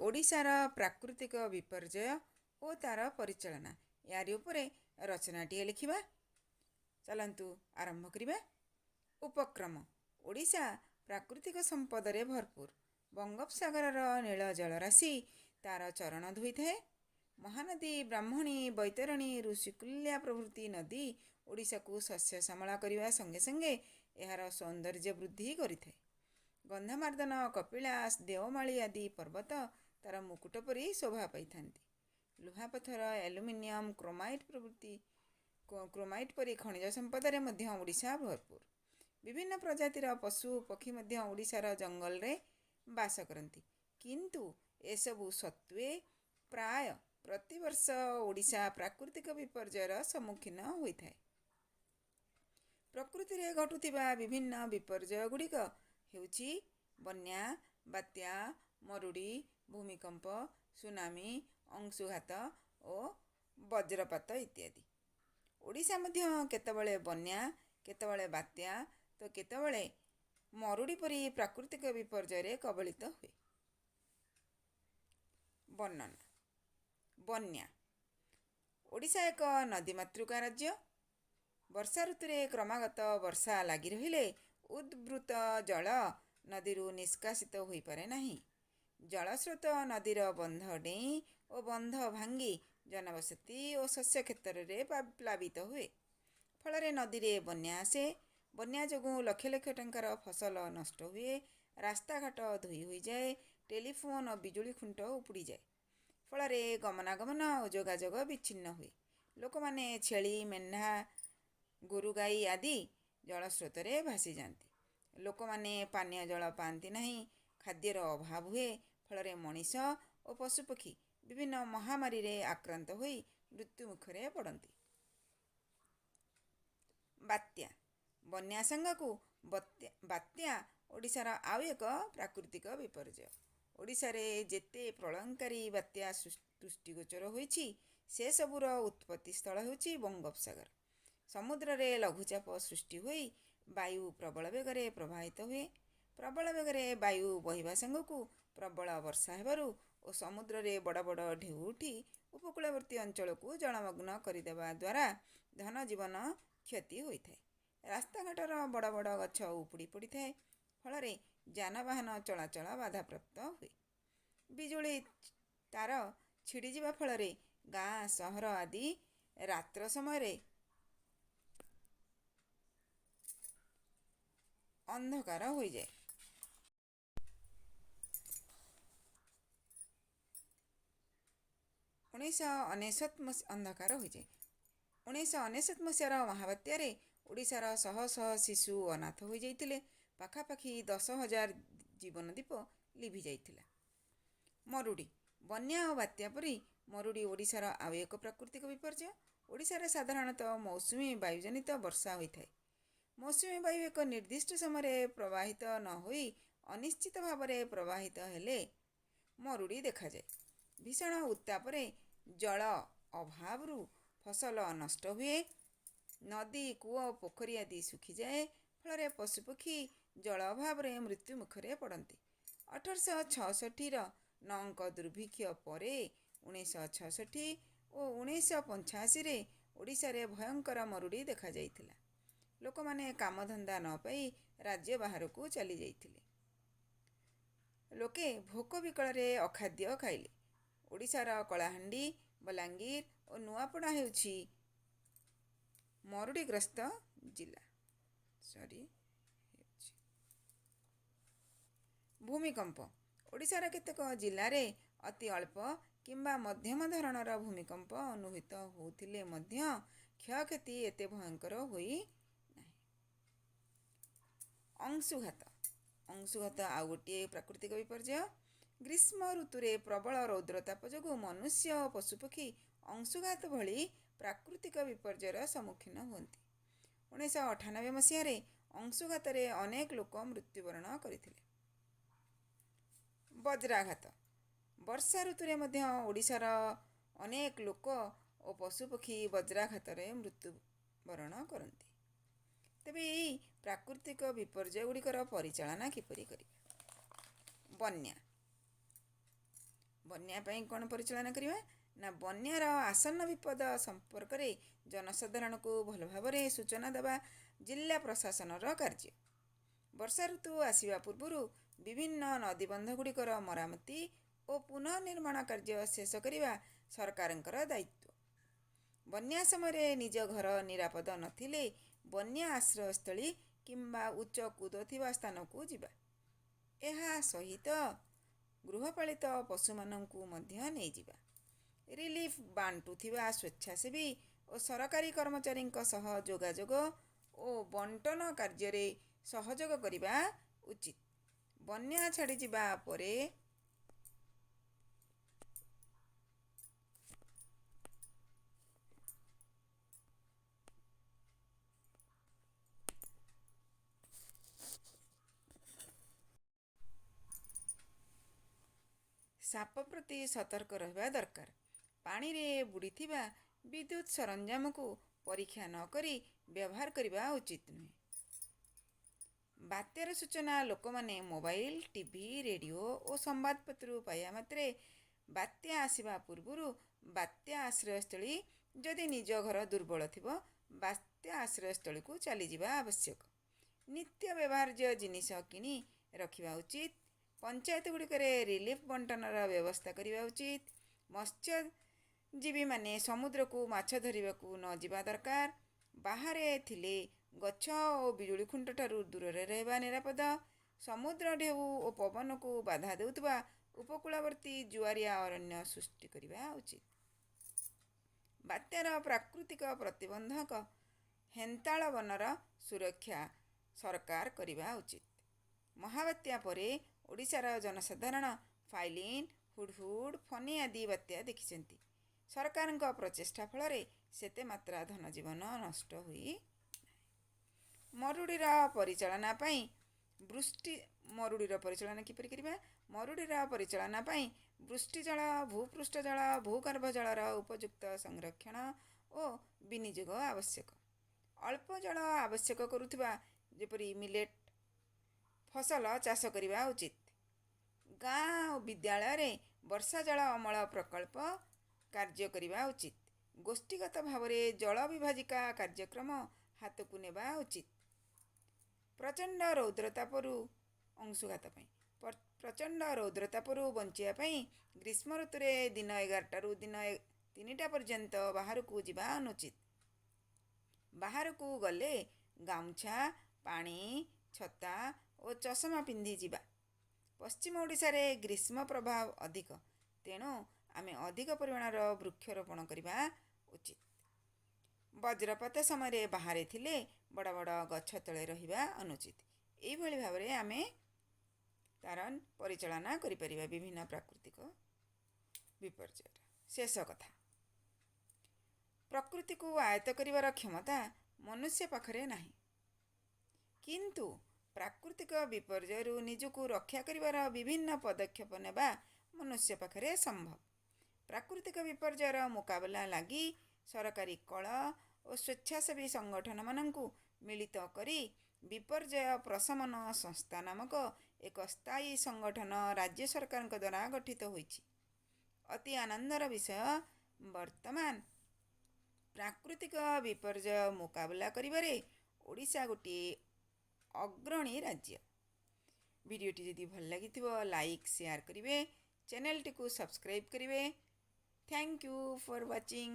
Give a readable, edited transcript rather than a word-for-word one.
ଓଡ଼ିଶାର ପ୍ରାକୃତିକ ବିପର୍ଯ୍ୟୟ ଓ ତା'ର ପରିଚାଳନା ୟାରି ଉପରେ ରଚନାଟିଏ ଲେଖିବା। ଚାଲନ୍ତୁ ଆରମ୍ଭ କରିବା। ଉପକ୍ରମ। ଓଡ଼ିଶା ପ୍ରାକୃତିକ ସମ୍ପଦରେ ଭରପୁର। ବଙ୍ଗୋପସାଗରର ନୀଳ ଜଳରାଶି ତା'ର ଚରଣ ଧୋଇଥାଏ। ମହାନଦୀ ବ୍ରାହ୍ମଣୀ, ବୈତରଣୀ, ଋଷିକୁଲ୍ୟା ପ୍ରଭୃତି ନଦୀ ଓଡ଼ିଶାକୁ ଶସ୍ୟ ଶ୍ୟାମଳ କରିବା ସଙ୍ଗେ ସଙ୍ଗେ ଏହାର ସୌନ୍ଦର୍ଯ୍ୟ ବୃଦ୍ଧି କରିଥାଏ। ଗନ୍ଧମାର୍ଦ୍ଦନ, କପିଳାସ, ଦେଓମାଳି ଆଦି ପର୍ବତ ତା'ର ମୁକୁଟ ପରି ଶୋଭା ପାଇଥାନ୍ତି। ଲୁହାପଥର, ଆଲୁମିନିୟମ, କ୍ରୋମାଇଟ୍ ପରି ଖଣିଜ ସମ୍ପଦରେ ମଧ୍ୟ ଓଡ଼ିଶା ଭରପୁର। ବିଭିନ୍ନ ପ୍ରଜାତିର ପଶୁ ପକ୍ଷୀ ମଧ୍ୟ ଓଡ଼ିଶାର ଜଙ୍ଗଲରେ ବାସ କରନ୍ତି। କିନ୍ତୁ ଏସବୁ ସତ୍ତ୍ୱେ ପ୍ରାୟ ପ୍ରତିବର୍ଷ ଓଡ଼ିଶା ପ୍ରାକୃତିକ ବିପର୍ଯ୍ୟୟର ସମ୍ମୁଖୀନ ହୋଇଥାଏ। ପ୍ରକୃତିରେ ଘଟୁଥିବା ବିଭିନ୍ନ ବିପର୍ଯ୍ୟୟ ଗୁଡ଼ିକ ହେଉଛି ବନ୍ୟା, ବାତ୍ୟା, ମରୁଡ଼ି, ଭୂମିକମ୍ପ, ସୁନାମି, ଅଂଶୁଘାତ ଓ ବଜ୍ରପାତ ଇତ୍ୟାଦି। ଓଡ଼ିଶା ମଧ୍ୟ କେତେବେଳେ ବନ୍ୟା, କେତେବେଳେ ବାତ୍ୟା ତ କେତେବେଳେ ମରୁଡ଼ି ପରି ପ୍ରାକୃତିକ ବିପର୍ଯ୍ୟୟରେ କବଳିତ ହୁଏ। ବର୍ଣ୍ଣନା। ବନ୍ୟା। ଓଡ଼ିଶା ଏକ ନଦୀମାତୃକା ରାଜ୍ୟ। ବର୍ଷା ଋତୁରେ କ୍ରମାଗତ ବର୍ଷା ଲାଗି ରହିଲେ ଉଦ୍ବୃତ ଜଳ ନଦୀରୁ ନିଷ୍କାସିତ ହୋଇପାରେ ନାହିଁ। ଜଳସ୍ରୋତ ନଦୀର ବନ୍ଧ ଡେଇଁ ଓ ବନ୍ଧ ଭାଙ୍ଗି ଜନବସତି ଓ ଶସ୍ୟ କ୍ଷେତ୍ରରେ ପ୍ଲାବିତ ହୁଏ। ଫଳରେ ନଦୀରେ ବନ୍ୟା ଆସେ। ବନ୍ୟା ଯୋଗୁଁ ଲକ୍ଷ ଲକ୍ଷ ଟଙ୍କାର ଫସଲ ନଷ୍ଟ ହୁଏ। ରାସ୍ତାଘାଟ ଧୋଇ ହୋଇଯାଏ। ଟେଲିଫୋନ୍ ଓ ବିଜୁଳି ଖୁଣ୍ଟ ଉପୁଡ଼ିଯାଏ। ଫଳରେ ଗମନାଗମନ ଓ ଯୋଗାଯୋଗ ବିଚ୍ଛିନ୍ନ ହୁଏ। ଲୋକମାନେ ଛେଳି, ମେଣ୍ଢା, ଗୋରୁ ଗାଈ ଆଦି ଜଳସ୍ରୋତରେ ଭାସିଯାଆନ୍ତି। ଲୋକମାନେ ପାନୀୟ ଜଳ ପାଆନ୍ତି ନାହିଁ। ଖାଦ୍ୟର ଅଭାବ ହୁଏ। ଫଳରେ ମଣିଷ ଓ ପଶୁପକ୍ଷୀ ବିଭିନ୍ନ ମହାମାରୀରେ ଆକ୍ରାନ୍ତ ହୋଇ ମୃତ୍ୟୁ ମୁଖରେ ପଡ଼ନ୍ତି। ବାତ୍ୟା। ବନ୍ୟା ସାଙ୍ଗକୁ ବାତ୍ୟା ଓଡ଼ିଶାର ଆଉ ଏକ ପ୍ରାକୃତିକ ବିପର୍ଯ୍ୟୟ। ଓଡ଼ିଶାରେ ଯେତେ ପ୍ରଳୟଙ୍କାରୀ ବାତ୍ୟା ଦୃଷ୍ଟିଗୋଚର ହୋଇଛି, ସେସବୁର ଉତ୍ପତ୍ତି ସ୍ଥଳ ହେଉଛି ବଙ୍ଗୋପସାଗର। ସମୁଦ୍ରରେ ଲଘୁଚାପ ସୃଷ୍ଟି ହୋଇ ବାୟୁ ପ୍ରବଳ ବେଗରେ ପ୍ରବାହିତ ହୁଏ। ପ୍ରବଳ ବେଗରେ ବାୟୁ ବହିବା ସାଙ୍ଗକୁ ପ୍ରବଳ ବର୍ଷା ହେବାରୁ ଓ ସମୁଦ୍ରରେ ବଡ଼ ବଡ଼ ଢେଉ ଉଠି ଉପକୂଳବର୍ତ୍ତୀ ଅଞ୍ଚଳକୁ ଜଳମଗ୍ନ କରିଦେବା ଦ୍ୱାରା ଧନଜୀବନ କ୍ଷତି ହୋଇଥାଏ। ରାସ୍ତାଘାଟର ବଡ଼ ବଡ଼ ଗଛ ଉପୁଡ଼ି ପଡ଼ିଥାଏ। ଫଳରେ ଯାନବାହନ ଚଳାଚଳ ବାଧାପ୍ରାପ୍ତ ହୁଏ। ବିଜୁଳି ତାର ଛିଡ଼ିଯିବା ଫଳରେ ଗାଁ, ସହର ଆଦି ରାତ୍ର ସମୟରେ ଅନ୍ଧକାର ହୋଇଯାଏ। 1999 ମସିହାର ମହାବାତ୍ୟାରେ ଓଡ଼ିଶାର ଶହ ଶହ ଶିଶୁ ଅନାଥ ହୋଇଯାଇଥିଲେ। ପାଖାପାଖି 10,000 ଜୀବନଦୀପ ଲିଭିଯାଇଥିଲା। ମରୁଡ଼ି। ବନ୍ୟା ଓ ବାତ୍ୟା ପରି ମରୁଡ଼ି ଓଡ଼ିଶାର ଆଉ ଏକ ପ୍ରାକୃତିକ ବିପର୍ଯ୍ୟୟ। ଓଡ଼ିଶାରେ ସାଧାରଣତଃ ମୌସୁମୀ ବାୟୁଜନିତ ବର୍ଷା ହୋଇଥାଏ। ମୌସୁମୀ ବାୟୁ ଏକ ନିର୍ଦ୍ଦିଷ୍ଟ ସମୟରେ ପ୍ରବାହିତ ନ ହୋଇ ଅନିଶ୍ଚିତ ଭାବରେ ପ୍ରବାହିତ ହେଲେ ମରୁଡ଼ି ଦେଖାଯାଏ। ଭୀଷଣ ଉତ୍ତାପରେ ଜଳ ଅଭାବରୁ ଫସଲ ନଷ୍ଟ ହୁଏ। ନଦୀ, କୂଅ, ପୋଖରୀ ଆଦି ଶୁଖିଯାଏ। ଫଳରେ ପଶୁପକ୍ଷୀ ଜଳ ଅଭାବରେ ମୃତ୍ୟୁ ମୁଖରେ ପଡ଼ନ୍ତି। 1866ର ନଅଙ୍କ ଦୁର୍ଭିକ୍ଷ ପରେ 1966 ଓ 1985ରେ ଓଡ଼ିଶାରେ ଭୟଙ୍କର ମରୁଡ଼ି ଦେଖାଯାଇଥିଲା। ଲୋକମାନେ କାମଧନ୍ଦା ନ ପାଇ ରାଜ୍ୟ ବାହାରକୁ ଚାଲି ଯାଇଥିଲେ। ଲୋକେ ଭୋକ ବିକଳରେ ଅଖାଦ୍ୟ ଖାଇଲେ। ଓଡ଼ିଶାର କଳାହାଣ୍ଡି, ବଲାଙ୍ଗୀର ଓ ନୂଆପଡ଼ା ହେଉଛି ମରୁଡ଼ିଗ୍ରସ୍ତ ଜିଲ୍ଲା। ଭୂମିକମ୍ପ। ଓଡ଼ିଶାର କେତେକ ଜିଲ୍ଲାରେ ଅତି ଅଳ୍ପ କିମ୍ବା ମଧ୍ୟମ ଧରଣର ଭୂମିକମ୍ପ ଅନୁଭୂତ ହେଉଥିଲେ ମଧ୍ୟ କ୍ଷୟକ୍ଷତି ଏତେ ଭୟଙ୍କର ହୋଇନାହିଁ। ଅଂଶୁଘାତ। ଅଂଶୁଘାତ ଆଉ ଗୋଟିଏ ପ୍ରାକୃତିକ ବିପର୍ଯ୍ୟୟ। ଗ୍ରୀଷ୍ମ ଋତୁରେ ପ୍ରବଳ ରୌଦ୍ରତାପ ଯୋଗୁଁ ମନୁଷ୍ୟ ଓ ପଶୁପକ୍ଷୀ ଅଂଶୁଘାତ ଭଳି ପ୍ରାକୃତିକ ବିପର୍ଯ୍ୟୟର ସମ୍ମୁଖୀନ ହୁଅନ୍ତି। 1998 ମସିହାରେ ଅଂଶୁଘାତରେ ଅନେକ ଲୋକ ମୃତ୍ୟୁବରଣ କରିଥିଲେ। ବଜ୍ରାଘାତ। ବର୍ଷା ଋତୁରେ ମଧ୍ୟ ଓଡ଼ିଶାର ଅନେକ ଲୋକ ଓ ପଶୁପକ୍ଷୀ ବଜ୍ରାଘାତରେ ମୃତ୍ୟୁବରଣ କରନ୍ତି। ତେବେ ଏହି ପ୍ରାକୃତିକ ବିପର୍ଯ୍ୟୟ ଗୁଡ଼ିକର ପରିଚାଳନା କିପରି କରିବା? ବନ୍ୟା। ବନ୍ୟା ପାଇଁ କ'ଣ ପରିଚାଳନା କରିବା ନା ବନ୍ୟାର ଆସନ୍ନ ବିପଦ ସମ୍ପର୍କରେ ଜନସାଧାରଣଙ୍କୁ ଭଲ ଭାବରେ ସୂଚନା ଦେବା ଜିଲ୍ଲା ପ୍ରଶାସନର କାର୍ଯ୍ୟ। ବର୍ଷା ଋତୁ ଆସିବା ପୂର୍ବରୁ ବିଭିନ୍ନ ନଦୀବନ୍ଧଗୁଡ଼ିକର ମରାମତି ଓ ପୁନଃନିର୍ମାଣ କାର୍ଯ୍ୟ ଶେଷ କରିବା ସରକାରଙ୍କର ଦାୟିତ୍ୱ। ବନ୍ୟା ସମୟରେ ନିଜ ଘର ନିରାପଦ ନଥିଲେ ବନ୍ୟା ଆଶ୍ରୟସ୍ଥଳୀ କିମ୍ବା ଉଚ୍ଚ କୁଦ ଥିବା ସ୍ଥାନକୁ ଯିବା। ଏହା ସହିତ ଗୃହପାଳିତ ପଶୁମାନଙ୍କୁ ମଧ୍ୟ ନେଇଯିବା। ରିଲିଫ୍ ବାଣ୍ଟୁଥିବା ସ୍ୱେଚ୍ଛାସେବୀ ଓ ସରକାରୀ କର୍ମଚାରୀଙ୍କ ସହ ଯୋଗାଯୋଗ ଓ ବଣ୍ଟନ କାର୍ଯ୍ୟରେ ସହଯୋଗ କରିବା ଉଚିତ। ବନ୍ୟା ଛାଡ଼ିଯିବା ପରେ ସାପ ପ୍ରତି ସତର୍କ ରହିବା ଦରକାର। ପାଣିରେ ବୁଡ଼ିଥିବା ବିଦ୍ୟୁତ୍ ସରଞ୍ଜାମକୁ ପରୀକ୍ଷା ନ କରି ବ୍ୟବହାର କରିବା ଉଚିତ ନୁହେଁ। ବାତ୍ୟାର ସୂଚନା ଲୋକମାନେ ମୋବାଇଲ, ଟିଭି, ରେଡ଼ିଓ ଓ ସମ୍ବାଦପତ୍ରରୁ ପାଇବା ମାତ୍ରେ ବାତ୍ୟା ଆସିବା ପୂର୍ବରୁ ବାତ୍ୟା ଆଶ୍ରୟସ୍ଥଳୀ, ଯଦି ନିଜ ଘର ଦୁର୍ବଳ ଥିବ ବାତ୍ୟା ଆଶ୍ରୟସ୍ଥଳୀକୁ ଚାଲିଯିବା ଆବଶ୍ୟକ। ନିତ୍ୟ ବ୍ୟବହାର୍ଯ୍ୟ ଜିନିଷ କିଣି ରଖିବା ଉଚିତ। ପଞ୍ଚାୟତଗୁଡ଼ିକରେ ରିଲିଫ୍ ବଣ୍ଟନର ବ୍ୟବସ୍ଥା କରିବା ଉଚିତ। ମତ୍ସ୍ୟଜୀବୀମାନେ ସମୁଦ୍ରକୁ ମାଛ ଧରିବାକୁ ନ ଯିବା ଦରକାର। ବାହାରେ ଥିଲେ ଗଛ ଓ ବିଜୁଳି ଖୁଣ୍ଟଠାରୁ ଦୂରରେ ରହିବା ନିରାପଦ। ସମୁଦ୍ର ଢେଉ ଓ ପବନକୁ ବାଧା ଦେଉଥିବା ଉପକୂଳବର୍ତ୍ତୀ ଜୁଆରିଆ ଅରଣ୍ୟ ସୃଷ୍ଟି କରିବା ଉଚିତ। ବାତ୍ୟାର ପ୍ରାକୃତିକ ପ୍ରତିବନ୍ଧକ ହେନ୍ତାଳ ବନର ସୁରକ୍ଷା ସରକାର କରିବା ଉଚିତ। ମହାବାତ୍ୟା ପରେ ଓଡ଼ିଶାର ଜନସାଧାରଣ ଫାଇଲିନ୍, ହୁଡ଼ହୁଡ଼, ଫନି ଆଦି ବାତ୍ୟା ଦେଖିଛନ୍ତି। ସରକାରଙ୍କ ପ୍ରଚେଷ୍ଟା ଫଳରେ ସେତେ ମାତ୍ରା ଧନଜୀବନ ନଷ୍ଟ ହୋଇ ମରୁଡ଼ିର ପରିଚାଳନା ପାଇଁ ମରୁଡ଼ିର ପରିଚାଳନା କିପରି କରିବା? ମରୁଡ଼ିର ପରିଚାଳନା ପାଇଁ ବୃଷ୍ଟିଜଳ, ଭୂପୃଷ୍ଠ ଜଳ, ଭୂଗର୍ଭ ଜଳର ଉପଯୁକ୍ତ ସଂରକ୍ଷଣ ଓ ବିନିଯୋଗ ଆବଶ୍ୟକ। ଅଳ୍ପ ଜଳ ଆବଶ୍ୟକ କରୁଥିବା ଯେପରି ମିଲେଟ୍ ଫସଲ ଚାଷ କରିବା ଉଚିତ। ଗାଁ ଓ ବିଦ୍ୟାଳୟରେ ବର୍ଷା ଜଳ ଅମଳ ପ୍ରକଳ୍ପ କାର୍ଯ୍ୟ କରିବା ଉଚିତ। ଗୋଷ୍ଠୀଗତ ଭାବରେ ଜଳ ବିଭାଜିକା କାର୍ଯ୍ୟକ୍ରମ ହାତକୁ ନେବା ଉଚିତ। ପ୍ରଚଣ୍ଡ ରୌଦ୍ରତାପରୁ ଅଂଶୁଘାତ ପାଇଁ ପ୍ରଚଣ୍ଡ ରୌଦ୍ରତାପରୁ ବଞ୍ଚିବା ପାଇଁ ଗ୍ରୀଷ୍ମ ଋତୁରେ ଦିନ 11ଟାରୁ ଦିନ 3ଟା ପର୍ଯ୍ୟନ୍ତ ବାହାରକୁ ଯିବା ଅନୁଚିତ। ବାହାରକୁ ଗଲେ ଗାମୁଛା, ପାଣି, ଛତା ଓ ଚଷମା ପିନ୍ଧି ଯିବା। ପଶ୍ଚିମ ଓଡ଼ିଶାରେ ଗ୍ରୀଷ୍ମ ପ୍ରଭାବ ଅଧିକ, ତେଣୁ ଆମେ ଅଧିକ ପରିମାଣର ବୃକ୍ଷରୋପଣ କରିବା ଉଚିତ। ବଜ୍ରପାତ ସମୟରେ ବାହାରେ ଥିଲେ ବଡ଼ ବଡ଼ ଗଛ ତଳେ ରହିବା ଅନୁଚିତ। ଏହିଭଳି ଭାବରେ ଆମେ ତା'ର ପରିଚାଳନା କରିପାରିବା ବିଭିନ୍ନ ପ୍ରାକୃତିକ ବିପର୍ଯ୍ୟୟର। ଶେଷ କଥା, ପ୍ରକୃତିକୁ ଆୟତ୍ତ କରିବାର କ୍ଷମତା ମନୁଷ୍ୟ ପାଖରେ ନାହିଁ, କିନ୍ତୁ ପ୍ରାକୃତିକ ବିପର୍ଯ୍ୟୟରୁ ନିଜକୁ ରକ୍ଷା କରିବାର ବିଭିନ୍ନ ପଦକ୍ଷେପ ନେବା ମନୁଷ୍ୟ ପାଖରେ ସମ୍ଭବ। ପ୍ରାକୃତିକ ବିପର୍ଯ୍ୟୟର ମୁକାବିଲା ଲାଗି ସରକାରୀ କଳ ଓ ସ୍ୱେଚ୍ଛାସେବୀ ସଂଗଠନମାନଙ୍କୁ ମିଳିତ କରି ବିପର୍ଯ୍ୟୟ ପ୍ରଶମନ ସଂସ୍ଥା ନାମକ ଏକ ସ୍ଥାୟୀ ସଂଗଠନ ରାଜ୍ୟ ସରକାରଙ୍କ ଦ୍ୱାରା ଗଠିତ ହୋଇଛି। ଅତି ଆନନ୍ଦର ବିଷୟ, ବର୍ତ୍ତମାନ ପ୍ରାକୃତିକ ବିପର୍ଯ୍ୟୟ ମୁକାବିଲା କରିବାରେ ଓଡ଼ିଶା ଗୋଟିଏ ଅଗ୍ରଣୀ ରାଜ୍ୟ। ଭିଡ଼ିଓଟି ଯଦି ଭଲ ଲାଗିଥିବ ଲାଇକ୍, ସେୟାର କରିବେ, ଚ୍ୟାନେଲଟିକୁ ସବସ୍କ୍ରାଇବ୍ କରିବେ। Thank you for watching.